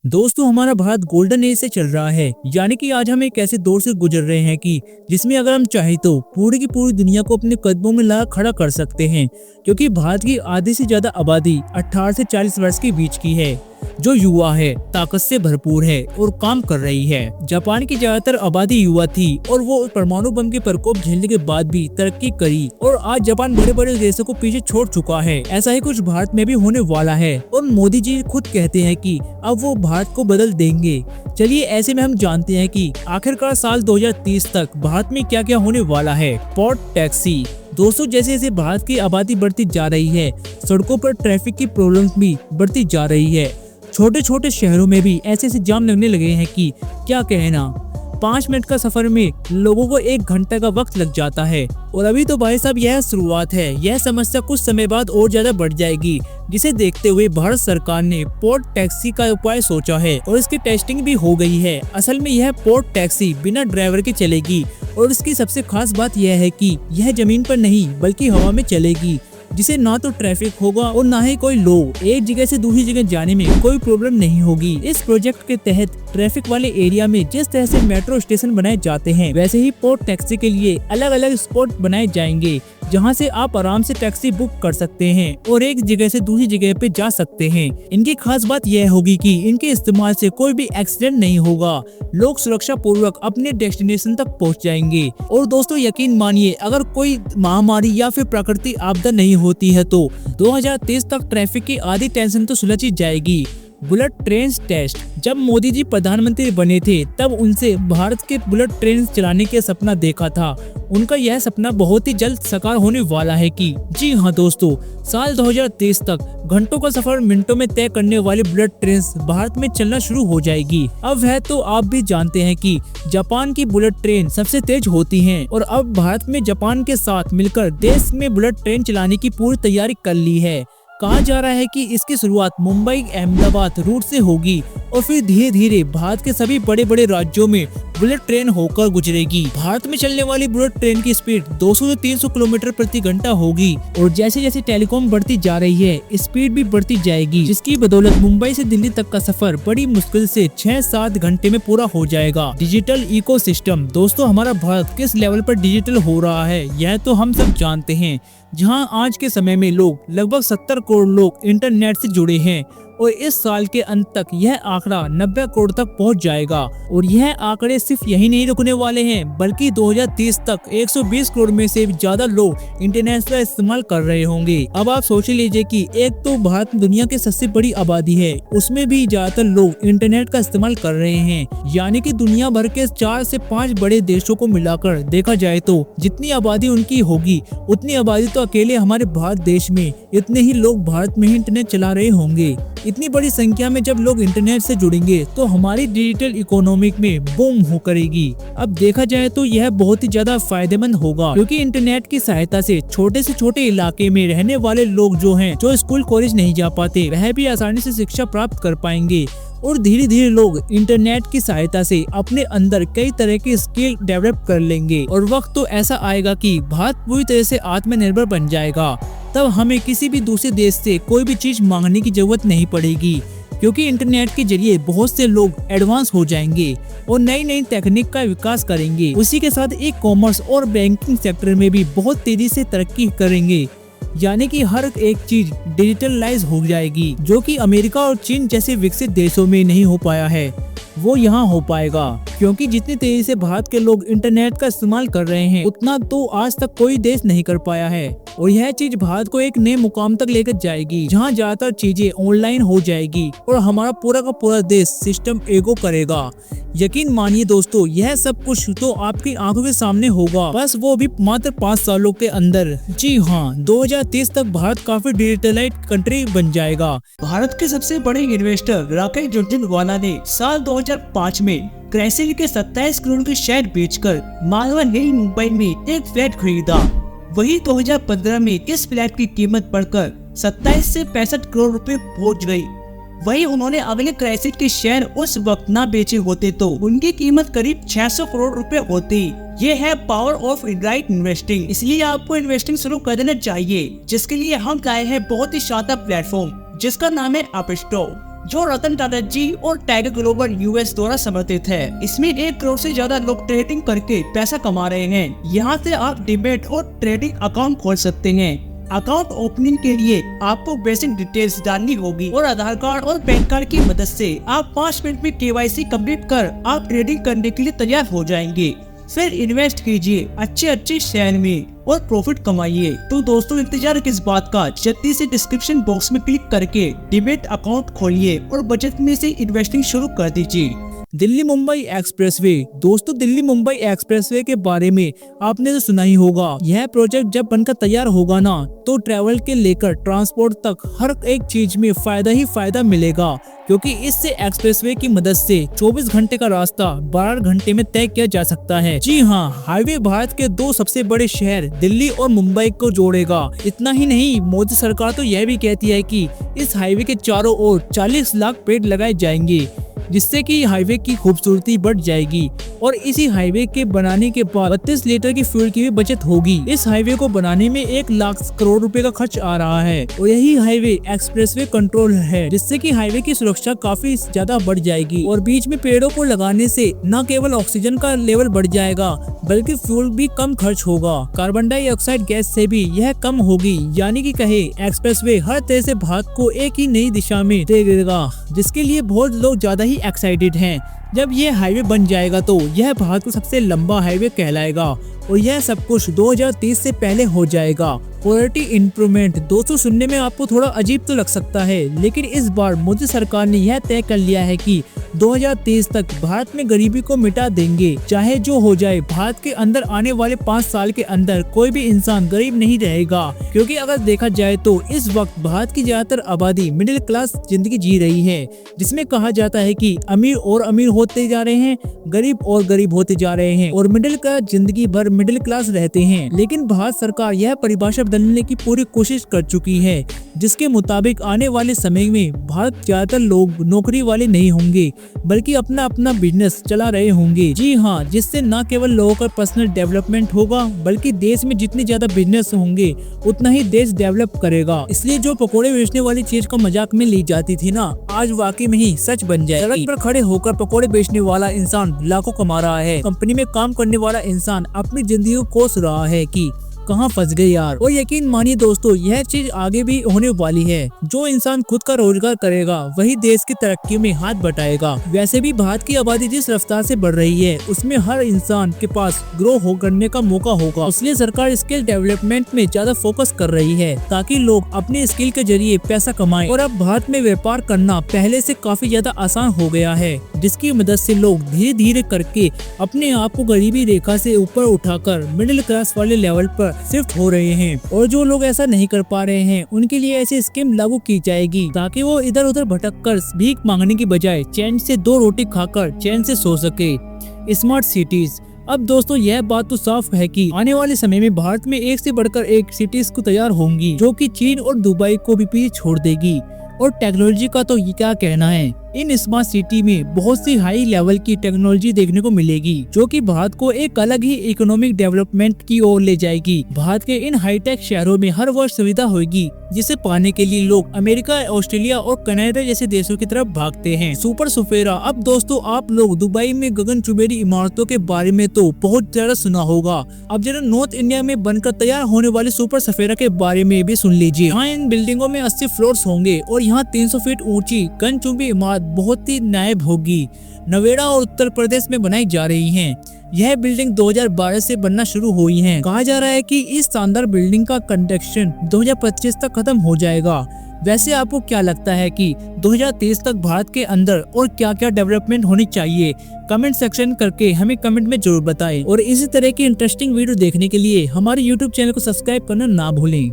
दोस्तों, हमारा Bharat golden age से चल रहा है। यानी कि आज हम एक ऐसे दौर से गुजर रहे हैं कि जिसमें अगर हम चाहें तो पूरी की पूरी दुनिया को अपने कदमों में ला खड़ा कर सकते हैं। क्योंकि भारत की आधी से ज्यादा आबादी 18 से 40 वर्ष के बीच की है, जो युवा है, ताकत से भरपूर है और काम कर रही है। जापान की ज्यादातर आबादी युवा थी और वो परमाणु बम के प्रकोप झेलने के बाद भी तरक्की करी और आज जापान बड़े बड़े देशों को पीछे छोड़ चुका है। ऐसा ही कुछ भारत में भी होने वाला है और मोदी जी खुद कहते हैं कि अब वो भारत को बदल देंगे। चलिए, ऐसे में हम जानते हैं कि आखिरकार साल 2030 तक भारत में क्या क्या होने वाला है। Port taxi. दोस्तों, जैसे जैसे भारत की आबादी बढ़ती जा रही है, सड़कों पर ट्रैफिक की प्रॉब्लम्स भी बढ़ती जा रही है। छोटे छोटे शहरों में भी ऐसे ऐसे जाम लगने लगे हैं कि क्या कहना। 5 मिनट का सफर में लोगों को 1 घंटे का वक्त लग जाता है। और अभी तो भाई साहब यह शुरुआत है, यह समस्या कुछ समय बाद और ज्यादा बढ़ जाएगी, जिसे देखते हुए भारत सरकार ने पोर्ट टैक्सी का उपाय सोचा है और इसकी टेस्टिंग भी हो गई है। असल में यह पोर्ट टैक्सी बिना ड्राइवर के चलेगी और इसकी सबसे खास बात यह है कि यह जमीन पर नहीं बल्कि हवा में चलेगी, जिसे ना तो ट्रैफिक होगा और ना ही कोई लोग एक जगह से दूसरी जगह जाने में कोई प्रॉब्लम नहीं होगी। इस प्रोजेक्ट के तहत ट्रैफिक वाले एरिया में जिस तरह से मेट्रो स्टेशन बनाए जाते हैं, वैसे ही पोर्ट टैक्सी के लिए अलग अलग स्पॉट बनाए जाएंगे, जहां से आप आराम से टैक्सी बुक कर सकते हैं और एक जगह से दूसरी जगह पे जा सकते हैं। इनकी खास बात यह होगी कि इनके इस्तेमाल से कोई भी एक्सीडेंट नहीं होगा, लोग सुरक्षा पूर्वक अपने डेस्टिनेशन तक पहुंच जाएंगे। और दोस्तों, यकीन मानिए, अगर कोई महामारी या फिर प्राकृतिक आपदा नहीं होती है तो 2030 तक ट्रैफिक की आधी टेंशन तो सुलझ ही जाएगी। Bullet train test. जब मोदी जी प्रधानमंत्री बने थे तब उनसे भारत के बुलेट ट्रेन चलाने के सपना देखा था। उनका यह सपना बहुत ही जल्द साकार होने वाला है कि जी हाँ दोस्तों, साल 2030 तक घंटों का सफर मिनटों में तय करने वाली बुलेट ट्रेन भारत में चलना शुरू हो जाएगी। अब है तो आप भी जानते हैं कि जापान की बुलेट ट्रेन सबसे तेज होती हैं और अब भारत में जापान के साथ मिलकर देश में बुलेट ट्रेन चलाने की पूरी तैयारी कर ली है। कहा जा रहा है कि इसकी शुरुआत मुंबई अहमदाबाद रूट से होगी और फिर धीरे धीरे भारत के सभी बड़े बड़े राज्यों में बुलेट ट्रेन होकर गुजरेगी। भारत में चलने वाली बुलेट ट्रेन की स्पीड 200 से 300 किलोमीटर प्रति घंटा होगी और जैसे जैसे टेलीकॉम बढ़ती जा रही है, स्पीड भी बढ़ती जाएगी, जिसकी बदौलत मुंबई से दिल्ली तक का सफर बड़ी मुश्किल से 6-7 घंटे में पूरा हो जाएगा। Digital ecosystem. दोस्तों, हमारा भारत किस लेवल पर डिजिटल हो रहा है यह तो हम सब जानते हैं। जहां आज के समय में लोग लगभग 70 करोड़ लोग इंटरनेट से जुड़े हैं और इस साल के अंत तक यह आंकड़ा 90 करोड़ तक पहुंच जाएगा। और यह आंकड़े सिर्फ यही नहीं रुकने वाले हैं, बल्कि 2030 तक 120 करोड़ में से ज्यादा लोग इंटरनेट का इस्तेमाल कर रहे होंगे। अब आप सोच लीजिए कि एक तो भारत दुनिया की सबसे बड़ी आबादी है, उसमें भी ज्यादातर लोग इंटरनेट का इस्तेमाल कर रहे हैं। यानी कि दुनिया भर के 4 से 5 बड़े देशों को मिलाकर देखा जाए तो जितनी आबादी उनकी होगी, उतनी आबादी तो अकेले हमारे भारत देश में, इतने ही लोग भारत में ही इंटरनेट चला रहे होंगे। इतनी बड़ी संख्या में जब लोग इंटरनेट से जुड़ेंगे तो हमारी डिजिटल इकोनॉमिक में बूम हो करेगी। अब देखा जाए तो यह बहुत ही ज्यादा फायदेमंद होगा, क्योंकि इंटरनेट की सहायता से छोटे से छोटे इलाके में रहने वाले लोग जो स्कूल कॉलेज नहीं जा पाते, वह भी आसानी से शिक्षा प्राप्त कर पाएंगे। और धीरे धीरे लोग इंटरनेट की सहायता से अपने अंदर कई तरह की स्किल डेवलप कर लेंगे और वक्त तो ऐसा आएगा कि भारत पूरी तरह से आत्मनिर्भर बन जाएगा। तब हमें किसी भी दूसरे देश से कोई भी चीज मांगने की जरूरत नहीं पड़ेगी, क्योंकि इंटरनेट के जरिए बहुत से लोग एडवांस हो जाएंगे और नई नई तकनीक का विकास करेंगे। उसी के साथ ई कॉमर्स और बैंकिंग सेक्टर में भी बहुत तेजी से तरक्की करेंगे। यानी कि हर एक चीज डिजिटलाइज हो जाएगी, जो कि अमेरिका और चीन जैसे विकसित देशों में नहीं हो पाया है, वो यहाँ हो पाएगा। क्योंकि जितनी तेजी से भारत के लोग इंटरनेट का इस्तेमाल कर रहे हैं, उतना तो आज तक कोई देश नहीं कर पाया है। और यह चीज भारत को एक नए मुकाम तक लेकर जाएगी, जहाँ ज्यादातर चीजें ऑनलाइन हो जाएगी और हमारा पूरा का पूरा देश सिस्टम एगो करेगा। यकीन मानिए दोस्तों, यह सब कुछ तो आपकी आंखों के सामने होगा, बस वो भी मात्र 5 सालों के अंदर। जी हाँ, 2030 तक भारत काफी डिजिटलाइज्ड कंट्री बन जाएगा। भारत के सबसे बड़े इन्वेस्टर राकेश झुनझुनवाला ने साल 2005 में क्राइसिल के 27 करोड़ के शेयर बेचकर मालवन हिल मुंबई में एक फ्लैट खरीदा। वही 2015 में इस फ्लैट की कीमत बढ़कर 27 से 65 करोड़ रुपए पहुंच गई। वही उन्होंने अगले क्राइसिस के शेयर उस वक्त ना बेचे होते तो उनकी कीमत करीब 600 करोड़ रुपए होती। ये है पावर ऑफ राइट इन्वेस्टिंग। इसलिए आपको इन्वेस्टिंग शुरू कर देना चाहिए, जिसके लिए हम लाए हैं बहुत ही शानदार प्लेटफॉर्म जिसका नाम है अपस्टो। जो रतन टाटा जी और टाइगर ग्लोबल यूएस द्वारा समर्थित है। इसमें 1 करोड़ से ज्यादा लोग ट्रेडिंग करके पैसा कमा रहे हैं। यहाँ से आप डीमैट और ट्रेडिंग अकाउंट खोल सकते हैं। अकाउंट ओपनिंग के लिए आपको बेसिक डिटेल्स डालनी होगी और आधार कार्ड और पैन कार्ड की मदद से आप 5 मिनट में केवाईसी कंप्लीट कर आप ट्रेडिंग करने के लिए तैयार हो जाएंगे। फिर इन्वेस्ट कीजिए अच्छे शेयर में और प्रॉफिट कमाइए। तो दोस्तों इंतजार किस बात का, जल्दी से डिस्क्रिप्शन बॉक्स में क्लिक करके डीमैट अकाउंट खोलिए और बचत में से इन्वेस्टिंग शुरू कर दीजिए। दिल्ली मुंबई एक्सप्रेसवे। दोस्तों दिल्ली मुंबई एक्सप्रेसवे के बारे में आपने तो सुना ही होगा। यह प्रोजेक्ट जब बनकर तैयार होगा ना तो ट्रैवल के लेकर ट्रांसपोर्ट तक हर एक चीज में फायदा ही फायदा मिलेगा, क्योंकि इससे एक्सप्रेसवे की मदद से 24 घंटे का रास्ता 12 घंटे में तय किया जा सकता है। जी हाँ, हाईवे भारत के 2 सबसे बड़े शहर दिल्ली और मुंबई को जोड़ेगा। इतना ही नहीं, मोदी सरकार तो यह भी कहती है कि इस हाईवे के चारों ओर 40 लाख पेड़ लगाए जाएंगे, जिससे कि हाईवे की खूबसूरती बढ़ जाएगी और इसी हाईवे के बनाने के बाद 32 लीटर की फ्यूल की भी बचत होगी। इस हाईवे को बनाने में 1 लाख करोड़ रुपए का खर्च आ रहा है और यही हाईवे एक्सप्रेसवे कंट्रोल है, जिससे कि हाईवे की सुरक्षा काफी ज्यादा बढ़ जाएगी। और बीच में पेड़ों को लगाने से न केवल ऑक्सीजन का लेवल बढ़ जाएगा बल्कि फ्यूल भी कम खर्च होगा। कार्बन डाइऑक्साइड गैस से भी यह कम होगी। यानी कि कहे एक्सप्रेसवे हर तरह से भारत को एक ही नई दिशा में ले जाएगा, जिसके लिए बहुत लोग ज्यादा ही एक्साइटेड हैं। जब यह हाईवे बन जाएगा तो यह भारत का सबसे लंबा हाईवे कहलाएगा और यह सब कुछ 2030 से पहले हो जाएगा। क्वालिटी इंप्रूवमेंट दोस्तों सुनने में आपको थोड़ा अजीब तो लग सकता है, लेकिन इस बार मोदी सरकार ने यह तय कर लिया है कि 2030 तक भारत में गरीबी को मिटा देंगे। चाहे जो हो जाए, भारत के अंदर आने वाले 5 साल के अंदर कोई भी इंसान गरीब नहीं रहेगा, क्योंकि अगर देखा जाए तो इस वक्त भारत की ज्यादातर आबादी मिडिल क्लास जिंदगी जी रही है, जिसमें कहा जाता है कि अमीर और अमीर होते जा रहे हैं, गरीब और गरीब होते जा रहे हैं और मिडिल क्लास जिंदगी भर मिडिल क्लास रहते हैं। लेकिन भारत सरकार यह परिभाषा बदलने की पूरी कोशिश कर चुकी है, जिसके मुताबिक आने वाले समय में भारत ज्यादातर लोग नौकरी वाले नहीं होंगे बल्कि अपना अपना बिजनेस चला रहे होंगे। जी हाँ, जिससे न केवल लोगों का पर्सनल डेवलपमेंट होगा बल्कि देश में जितने ज्यादा बिजनेस होंगे उतना ही देश डेवलप करेगा। इसलिए जो पकोड़े बेचने वाली चीज को मजाक में ली जाती थी ना, आज वाकई में ही सच बन जाए। सड़क पर खड़े होकर पकोड़े बेचने वाला इंसान लाखों कमा रहा है, कंपनी में काम करने वाला इंसान अपनी जिंदगी को कोस रहा है कि कहाँ फंस गए यार। और यकीन मानिए दोस्तों, यह चीज आगे भी होने वाली है। जो इंसान खुद का रोजगार करेगा वही देश की तरक्की में हाथ बटाएगा। वैसे भी भारत की आबादी जिस रफ्तार से बढ़ रही है उसमें हर इंसान के पास ग्रो करने का मौका होगा। इसलिए सरकार स्किल डेवलपमेंट में ज्यादा फोकस कर रही है ताकि लोग अपने स्किल के जरिए पैसा कमाएं। और अब भारत में व्यापार करना पहले से काफी ज्यादा आसान हो गया है, जिसकी मदद से लोग धीरे धीरे करके अपने आप को गरीबी रेखा से ऊपर उठाकर मिडिल क्लास वाले लेवल पर शिफ्ट हो रहे हैं। और जो लोग ऐसा नहीं कर पा रहे हैं उनके लिए ऐसी स्कीम लागू की जाएगी ताकि वो इधर उधर भटक कर भीख मांगने की बजाय चैन से 2 रोटी खाकर चैन से सो सके। Smart cities. अब दोस्तों यह बात तो साफ है कि आने वाले समय में भारत में एक से बढ़कर एक सिटीज को तैयार होंगी, जो कि चीन और दुबई को भी पीछे छोड़ देगी। और टेक्नोलॉजी का तो ये क्या कहना है, इन स्मार्ट सिटी में बहुत सी हाई लेवल की टेक्नोलॉजी देखने को मिलेगी, जो कि भारत को एक अलग ही इकोनॉमिक डेवलपमेंट की ओर ले जाएगी। भारत के इन हाईटेक शहरों में हर वर्ष सुविधा होगी, जिसे पाने के लिए लोग अमेरिका, ऑस्ट्रेलिया और कनाडा जैसे देशों की तरफ भागते हैं। सुपर सफेरा। अब दोस्तों आप लोग दुबई में गगनचुंबी इमारतों के बारे में तो बहुत ज्यादा सुना होगा। अब जरा नॉर्थ इंडिया में बनकर तैयार होने वाले सुपर सफेरा के बारे में भी सुन लीजिए। यहाँ इन बिल्डिंगों में 80 फ्लोर्स होंगे और यहाँ 300 फीट ऊंची गगनचुंबी इमारत बहुत ही नायाब होगी। नोएडा और उत्तर प्रदेश में बनाई जा रही हैं। यह बिल्डिंग 2012 से बनना शुरू हुई है। कहा जा रहा है कि इस शानदार बिल्डिंग का कंस्ट्रक्शन 2025 तक खत्म हो जाएगा। वैसे आपको क्या लगता है कि 2030 तक भारत के अंदर और क्या क्या डेवलपमेंट होनी चाहिए? कमेंट सेक्शन करके हमें कमेंट में जरूर बताएं। और इसी तरह की इंटरेस्टिंग वीडियो देखने के लिए हमारे YouTube चैनल को सब्सक्राइब करना ना भूलें।